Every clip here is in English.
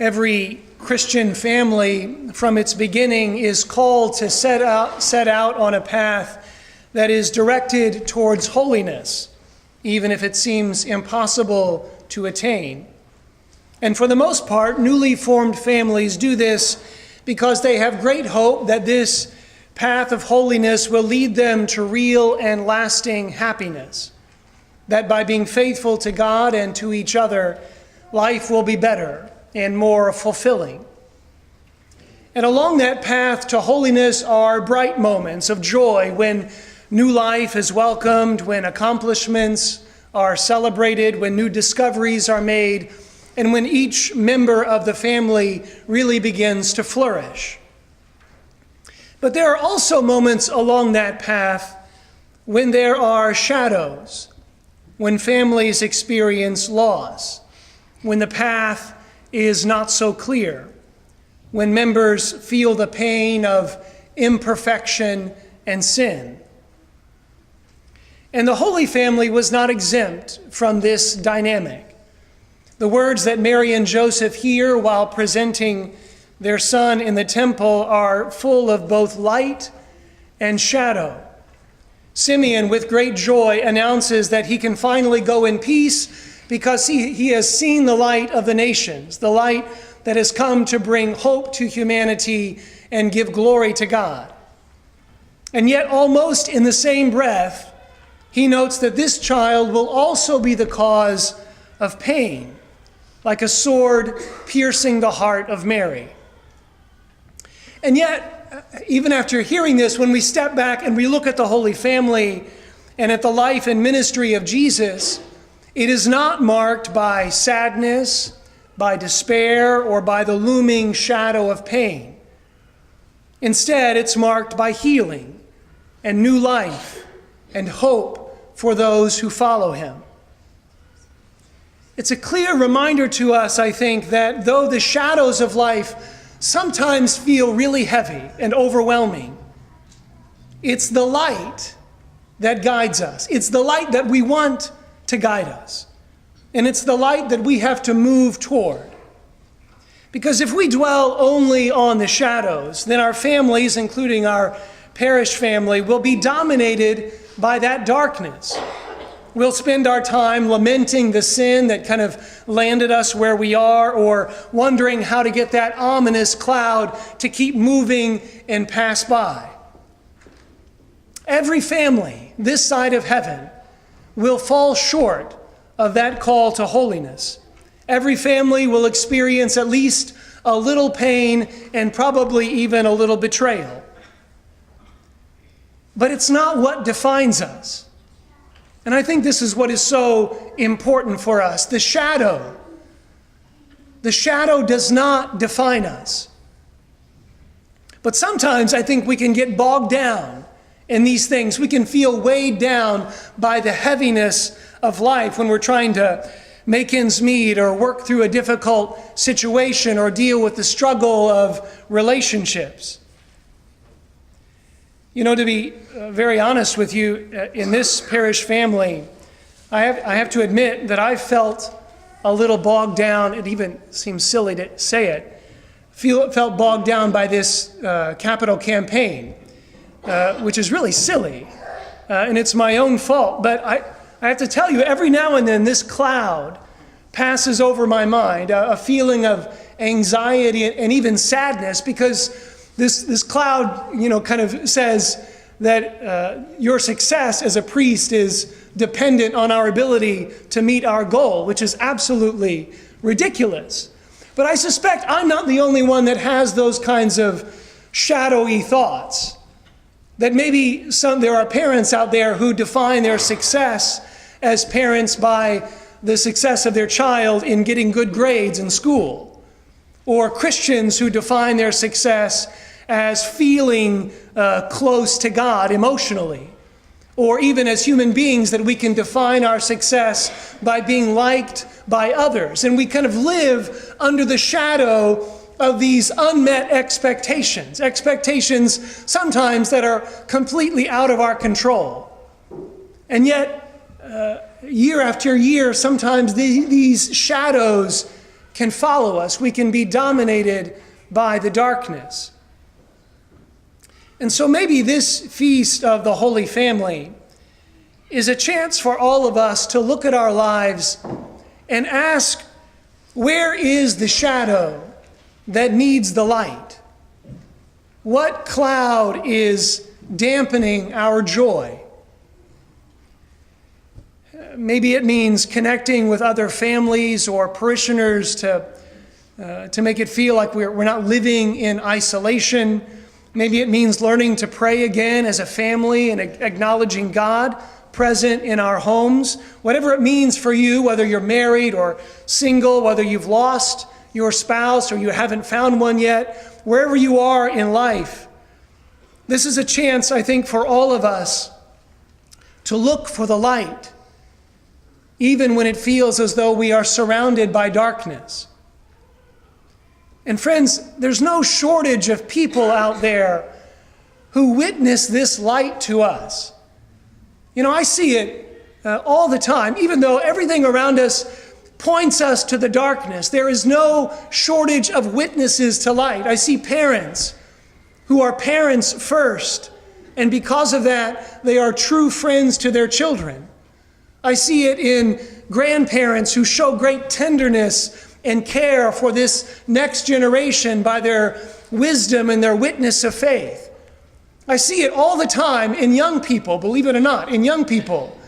Every Christian family from its beginning is called to set out on a path that is directed towards holiness, even if it seems impossible to attain. And for the most part, newly formed families do this because they have great hope that this path of holiness will lead them to real and lasting happiness, that by being faithful to God and to each other, life will be better and more fulfilling. And along that path to holiness are bright moments of joy when new life is welcomed, when accomplishments are celebrated, when new discoveries are made, and when each member of the family really begins to flourish. But there are also moments along that path when there are shadows, when families experience loss, when the path is not so clear, when members feel the pain of imperfection and sin. And the Holy Family was not exempt from this dynamic. The words that Mary and Joseph hear while presenting their son in the temple are full of both light and shadow. Simeon, with great joy, announces that he can finally go in peace because he has seen the light of the nations, the light that has come to bring hope to humanity and give glory to God. And yet, almost in the same breath, he notes that this child will also be the cause of pain, like a sword piercing the heart of Mary. And yet, even after hearing this, when we step back and we look at the Holy Family and at the life and ministry of Jesus, it is not marked by sadness, by despair, or by the looming shadow of pain. Instead, it's marked by healing and new life and hope for those who follow him. It's a clear reminder to us, I think, that though the shadows of life sometimes feel really heavy and overwhelming, it's the light that guides us. It's the light that we want to guide us. And it's the light that we have to move toward. Because if we dwell only on the shadows, then our families, including our parish family, will be dominated by that darkness. We'll spend our time lamenting the sin that kind of landed us where we are, or wondering how to get that ominous cloud to keep moving and pass by. Every family this side of heaven will fall short of that call to holiness. Every family will experience at least a little pain and probably even a little betrayal. But it's not what defines us. And I think this is what is so important for us. The shadow does not define us. But sometimes I think we can get bogged down in these things. We can feel weighed down by the heaviness of life when we're trying to make ends meet or work through a difficult situation or deal with the struggle of relationships. You know, to be very honest with you, in this parish family, I have to admit that I felt a little bogged down. It even seems silly to say it. Felt bogged down by this capital campaign, which is really silly, and it's my own fault. But I have to tell you, every now and then this cloud passes over my mind, a feeling of anxiety and even sadness, because this cloud, kind of says that your success as a priest is dependent on our ability to meet our goal, which is absolutely ridiculous. But I suspect I'm not the only one that has those kinds of shadowy thoughts. That maybe there are parents out there who define their success as parents by the success of their child in getting good grades in school. Or Christians who define their success as feeling close to God emotionally. Or even as human beings, that we can define our success by being liked by others. And we kind of live under the shadow of these unmet expectations sometimes that are completely out of our control. And yet, year after year, sometimes these shadows can follow us. We can be dominated by the darkness. And so maybe this feast of the Holy Family is a chance for all of us to look at our lives and ask, where is the shadow that needs the light? What cloud is dampening our joy? Maybe it means connecting with other families or parishioners to make it feel like we're not living in isolation. Maybe it means learning to pray again as a family and acknowledging God present in our homes. Whatever it means for you, whether you're married or single, whether you've lost your spouse or you haven't found one yet, wherever you are in life, this is a chance, I think, for all of us to look for the light, even when it feels as though we are surrounded by darkness. And friends, there's no shortage of people out there who witness this light to us. You know, I see it all the time. Even though everything around us points us to the darkness, there is no shortage of witnesses to light. I see parents who are parents first, and because of that, they are true friends to their children. I see it in grandparents who show great tenderness and care for this next generation by their wisdom and their witness of faith. I see it all the time in young people, believe it or not, in young people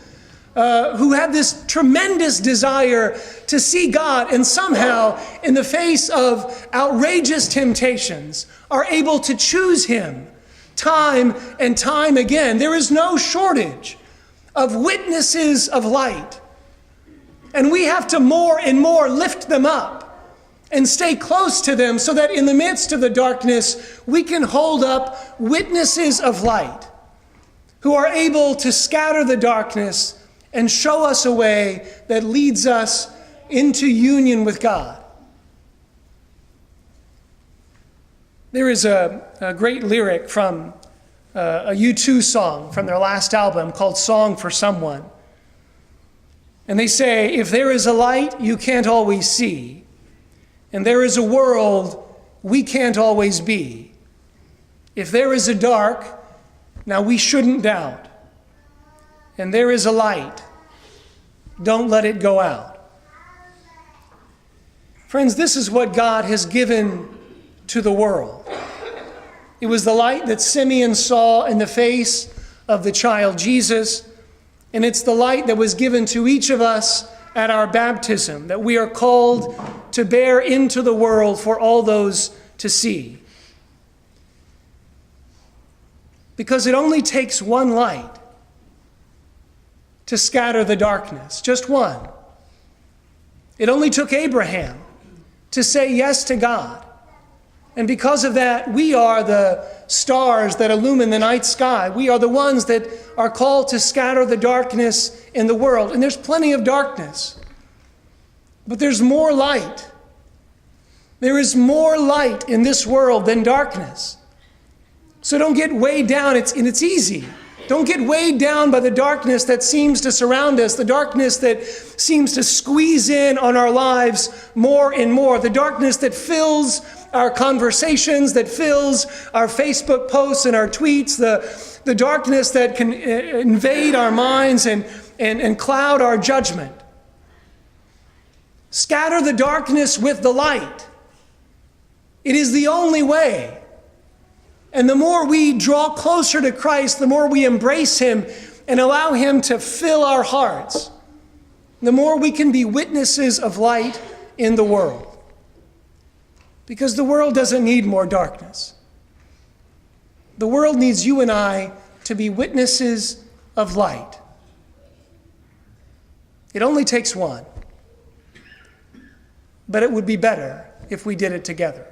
who have this tremendous desire to see God and somehow, in the face of outrageous temptations, are able to choose Him time and time again. There is no shortage of witnesses of light. And we have to more and more lift them up and stay close to them so that in the midst of the darkness, we can hold up witnesses of light who are able to scatter the darkness and show us a way that leads us into union with God. There is a great lyric from a U2 song from their last album called Song for Someone. And they say, if there is a light you can't always see, and there is a world we can't always be, if there is a dark, now we shouldn't doubt, and there is a light, don't let it go out. Friends, this is what God has given to the world. It was the light that Simeon saw in the face of the child Jesus, and it's the light that was given to each of us at our baptism, that we are called to bear into the world for all those to see. Because it only takes one light to scatter the darkness, just one. It only took Abraham to say yes to God. And because of that, we are the stars that illumine the night sky. We are the ones that are called to scatter the darkness in the world. And there's plenty of darkness. But there's more light. There is more light in this world than darkness. So don't get weighed down. It's easy. Don't get weighed down by the darkness that seems to surround us, the darkness that seems to squeeze in on our lives more and more, the darkness that fills our conversations, that fills our Facebook posts and our tweets, the darkness that can invade our minds and cloud our judgment. Scatter the darkness with the light. It is the only way. And the more we draw closer to Christ, the more we embrace Him and allow Him to fill our hearts, the more we can be witnesses of light in the world. Because the world doesn't need more darkness. The world needs you and I to be witnesses of light. It only takes one. But it would be better if we did it together.